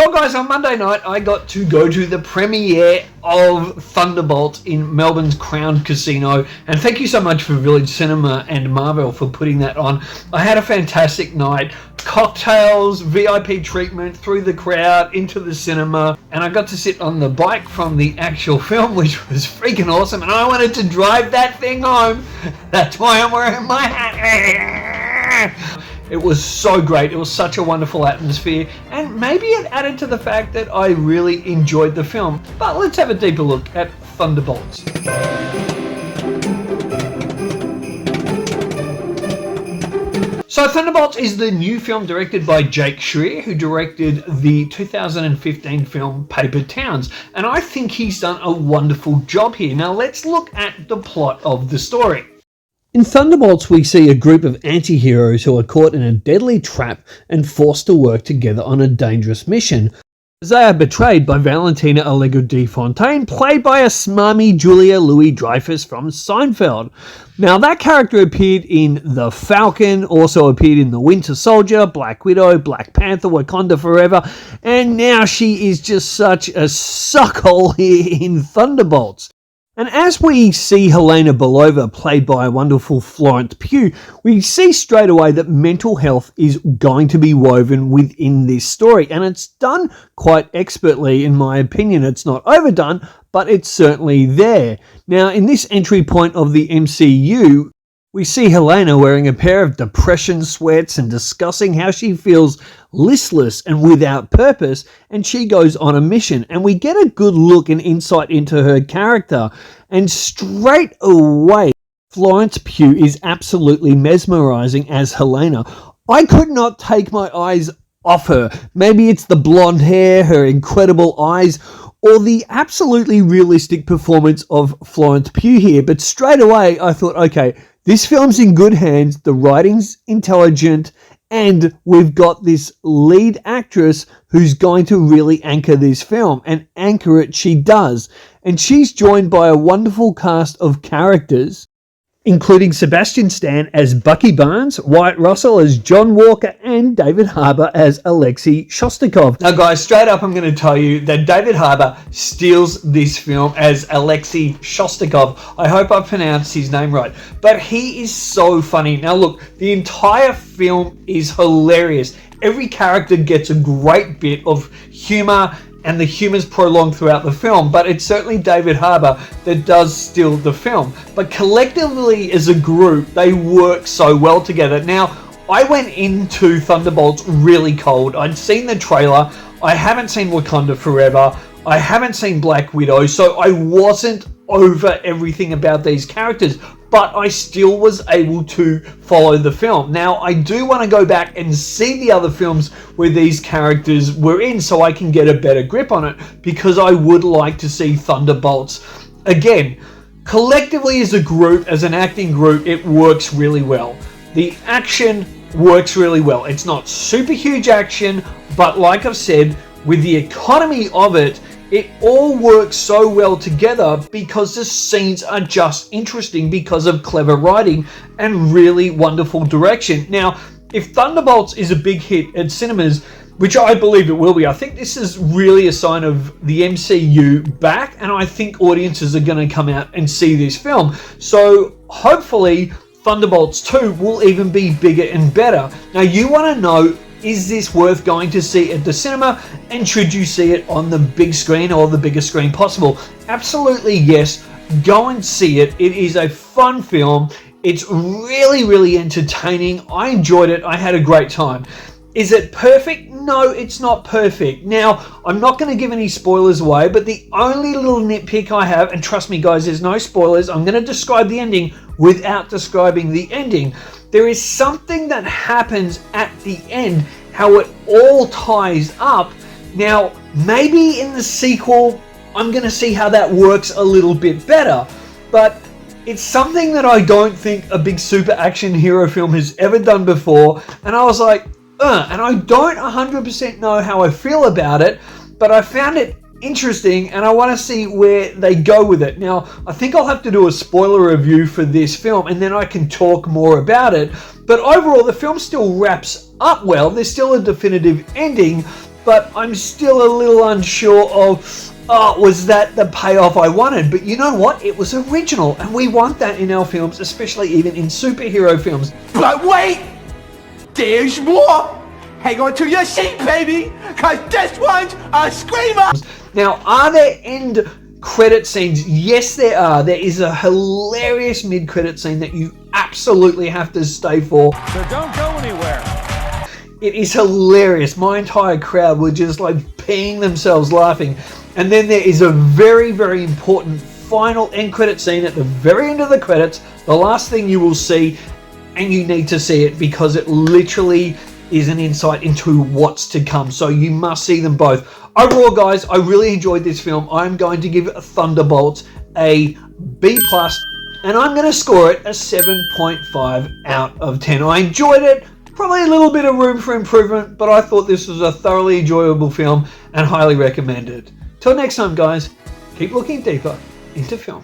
Well, guys, on Monday night, I got to go to the premiere of Thunderbolts in Melbourne's Crown Casino. And thank you so much for Village Cinema and Marvel for putting that on. I had a fantastic night. Cocktails, VIP treatment through the crowd, into the cinema. And I got to sit on the bike from the actual film, which was freaking awesome. And I wanted to drive that thing home. That's why I'm wearing my hat. It was so great. It was such a wonderful atmosphere, and maybe it added to the fact that I really enjoyed the film. But let's have a deeper look at Thunderbolts. So Thunderbolts is the new film directed by Jake Schreier, who directed the 2015 film Paper Towns, and I think he's done a wonderful job here. Now let's look at the plot of the story. In Thunderbolts, we see a group of anti-heroes who are caught in a deadly trap and forced to work together on a dangerous mission. They are betrayed by Valentina Allegra de Fontaine, played by a smarmy Julia Louis-Dreyfus from Seinfeld. Now, that character appeared in The Falcon, also appeared in The Winter Soldier, Black Widow, Black Panther, Wakanda Forever, and now she is just such a suckhole here in Thunderbolts. And as we see Helena Belova, played by a wonderful Florence Pugh, we see straight away that mental health is going to be woven within this story. And it's done quite expertly, in my opinion. It's not overdone, but it's certainly there. Now, in this entry point of the MCU, we see Helena wearing a pair of depression sweats and discussing how she feels listless and without purpose, and she goes on a mission. And we get a good look and insight into her character. And straight away, Florence Pugh is absolutely mesmerizing as Helena. I could not take my eyes off her. Maybe it's the blonde hair, her incredible eyes, or the absolutely realistic performance of Florence Pugh here. But straight away, I thought, okay, this film's in good hands, the writing's intelligent, and we've got this lead actress who's going to really anchor this film, and anchor it she does. And she's joined by a wonderful cast of characters, including Sebastian Stan as Bucky Barnes, Wyatt Russell as John Walker, and David Harbour as Alexei Shostakov. Now guys, straight up I'm going to tell you that David Harbour steals this film as Alexei Shostakov. I hope I pronounced his name right. But he is so funny. Now look, the entire film is hilarious. Every character gets a great bit of humour, and the humour's prolonged throughout the film, but it's certainly David Harbour that does steal the film. But collectively as a group, they work so well together. Now, I went into Thunderbolts really cold. I'd seen the trailer, I haven't seen Wakanda Forever, I haven't seen Black Widow, so I wasn't over everything about these characters, but I still was able to follow the film. Now, I do want to go back and see the other films where these characters were in so I can get a better grip on it, because I would like to see Thunderbolts again. Collectively as a group, as an acting group, it works really well. The action works really well. It's not super huge action, but like I've said, with the economy of it, it all works so well together because the scenes are just interesting because of clever writing and really wonderful direction. Now, if Thunderbolts is a big hit at cinemas, which I believe it will be, I think this is really a sign of the MCU back, and I think audiences are going to come out and see this film. So hopefully Thunderbolts 2 will even be bigger and better. Now, you want to know, is this worth going to see at the cinema, and should you see it on the big screen or the biggest screen possible? Absolutely yes, go and see it. It is a fun film. It's really, really entertaining. I enjoyed it. I had a great time. Is it perfect? No, it's not perfect. Now, I'm not going to give any spoilers away, but the only little nitpick I have, and trust me guys, there's no spoilers, I'm going to describe the ending without describing the ending. There is something that happens at the end, how it all ties up. Now, maybe in the sequel, I'm going to see how that works a little bit better, but it's something that I don't think a big super action hero film has ever done before, and I was like, and I don't 100% know how I feel about it, but I found it interesting and I want to see where they go with it. Now, I think I'll have to do a spoiler review for this film and then I can talk more about it. But overall, the film still wraps up well. There's still a definitive ending, but I'm still a little unsure of, was that the payoff I wanted? But you know what? It was original, and we want that in our films, especially even in superhero films. But wait! There's more! Hang on to your seat, baby! Cause this one's a screamer! Now, are there end credit scenes? Yes, there are. There is a hilarious mid-credit scene that you absolutely have to stay for. So don't go anywhere. It is hilarious. My entire crowd were just like peeing themselves laughing. And then there is a very, very important final end credit scene at the very end of the credits. The last thing you will see, and you need to see it because it literally is an insight into what's to come. So you must see them both. Overall, guys, I really enjoyed this film. I'm going to give Thunderbolts a B+, and I'm going to score it a 7.5 out of 10. I enjoyed it. Probably a little bit of room for improvement, but I thought this was a thoroughly enjoyable film and highly recommended. Till next time, guys, keep looking deeper into film.